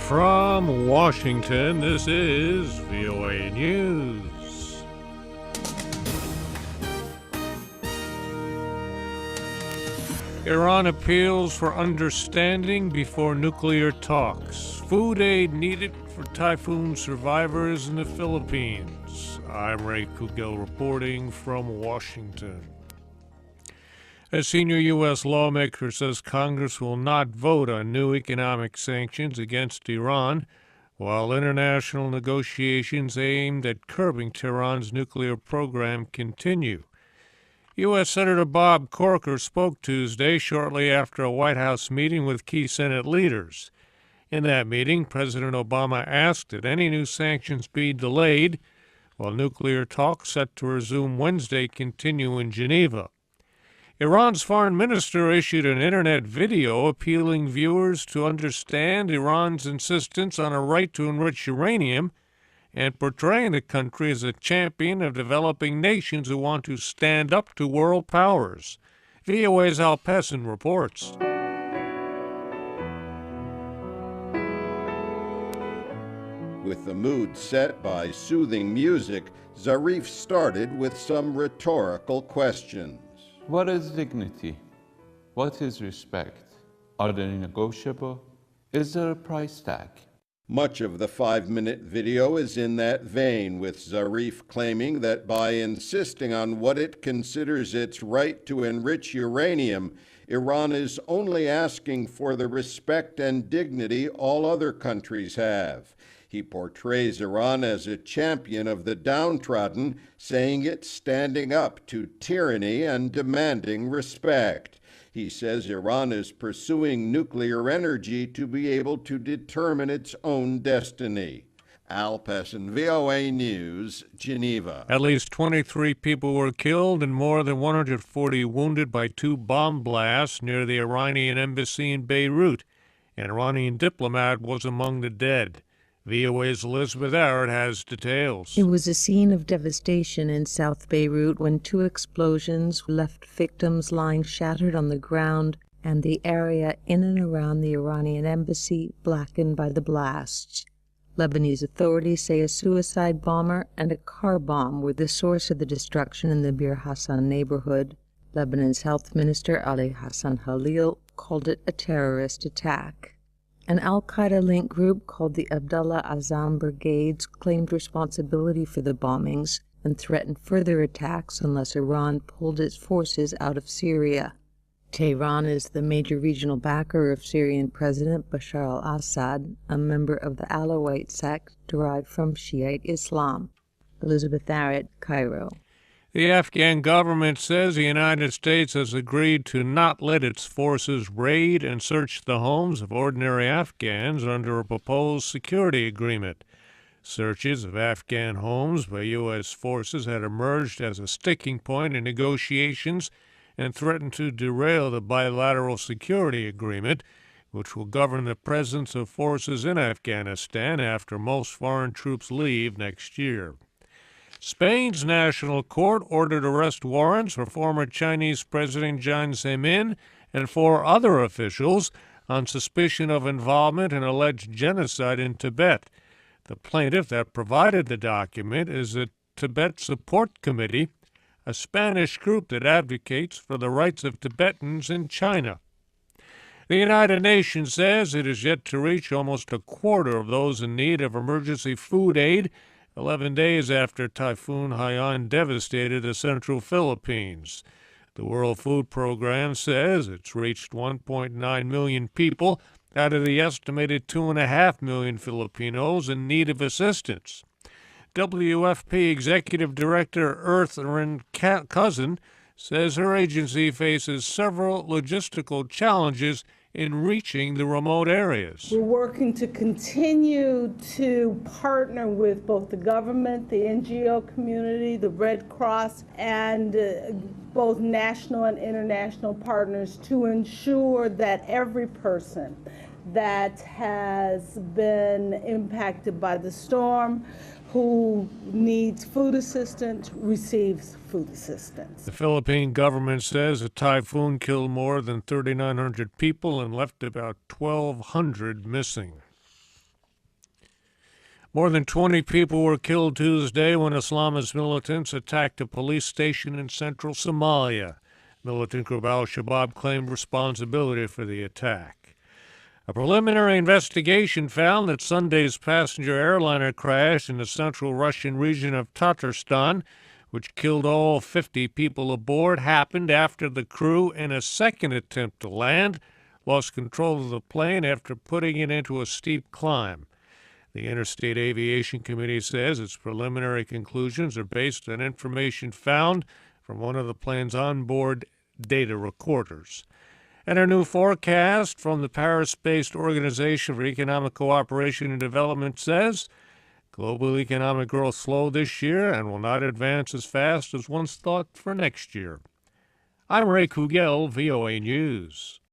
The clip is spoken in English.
From Washington, this is VOA News. Iran appeals for understanding before nuclear talks. Food aid needed for typhoon survivors in the Philippines. I'm Ray Kouguell reporting from Washington. A senior U.S. lawmaker says Congress will not vote on new economic sanctions against Iran, while international negotiations aimed at curbing Tehran's nuclear program continue. U.S. Senator Bob Corker spoke Tuesday shortly after a White House meeting with key Senate leaders. In that meeting, President Obama asked that any new sanctions be delayed, while nuclear talks set to resume Wednesday continue in Geneva. Iran's foreign minister issued an internet video appealing viewers to understand Iran's insistence on a right to enrich uranium and portraying the country as a champion of developing nations who want to stand up to world powers. VOA's Al Pessin reports. With the mood set by soothing music, Zarif started with some rhetorical questions. What is dignity? What is respect? Are they negotiable? Is there a price tag? Much of the 5-minute video is in that vein, with Zarif claiming that by insisting on what it considers its right to enrich uranium, Iran is only asking for the respect and dignity all other countries have. He portrays Iran as a champion of the downtrodden, saying it's standing up to tyranny and demanding respect. He says Iran is pursuing nuclear energy to be able to determine its own destiny. Al Pessin, VOA News, Geneva. At least 23 people were killed and more than 140 wounded by 2 bomb blasts near the Iranian embassy in Beirut. An Iranian diplomat was among the dead. VOA's Elizabeth Arrett has details. It was a scene of devastation in South Beirut when 2 explosions left victims lying shattered on the ground and the area in and around the Iranian embassy blackened by the blasts. Lebanese authorities say a suicide bomber and a car bomb were the source of the destruction in the Bir Hassan neighborhood. Lebanon's health minister Ali Hassan Khalil called it a terrorist attack. An al-Qaeda-linked group called the Abdullah Azam Brigades claimed responsibility for the bombings and threatened further attacks unless Iran pulled its forces out of Syria. Tehran is the major regional backer of Syrian President Bashar al-Assad, a member of the Alawite sect derived from Shiite Islam. Elizabeth Arrett, Cairo. The Afghan government says the United States has agreed to not let its forces raid and search the homes of ordinary Afghans under a proposed security agreement. Searches of Afghan homes by U.S. forces had emerged as a sticking point in negotiations and threatened to derail the bilateral security agreement, which will govern the presence of forces in Afghanistan after most foreign troops leave next year. Spain's national court ordered arrest warrants for former Chinese President Jiang Zemin and 4 other officials on suspicion of involvement in alleged genocide in Tibet. The plaintiff that provided the document is the Tibet Support Committee, a Spanish group that advocates for the rights of Tibetans in China. The United Nations says it is yet to reach almost a quarter of those in need of emergency food aid 11 days after Typhoon Haiyan devastated the central Philippines. The World Food Program says it's reached 1.9 million people out of the estimated 2.5 million Filipinos in need of assistance. WFP Executive Director Earthren Cousin says her agency faces several logistical challenges in reaching the remote areas. We're working to continue to partner with both the government, the NGO community, the Red Cross, and both national and international partners to ensure that every person that has been impacted by the storm who needs food assistance receives food assistance. The Philippine government says the typhoon killed more than 3,900 people and left about 1,200 missing. More than 20 people were killed Tuesday when Islamist militants attacked a police station in central Somalia. Militant group al-Shabaab claimed responsibility for the attack. A preliminary investigation found that Sunday's passenger airliner crash in the central Russian region of Tatarstan, which killed all 50 people aboard, happened after the crew, in a second attempt to land, lost control of the plane after putting it into a steep climb. The Interstate Aviation Committee says its preliminary conclusions are based on information found from one of the plane's onboard data recorders. And a new forecast from the Paris-based Organization for Economic Cooperation and Development says global economic growth slowed this year and will not advance as fast as once thought for next year. I'm Ray Kouguell, VOA News.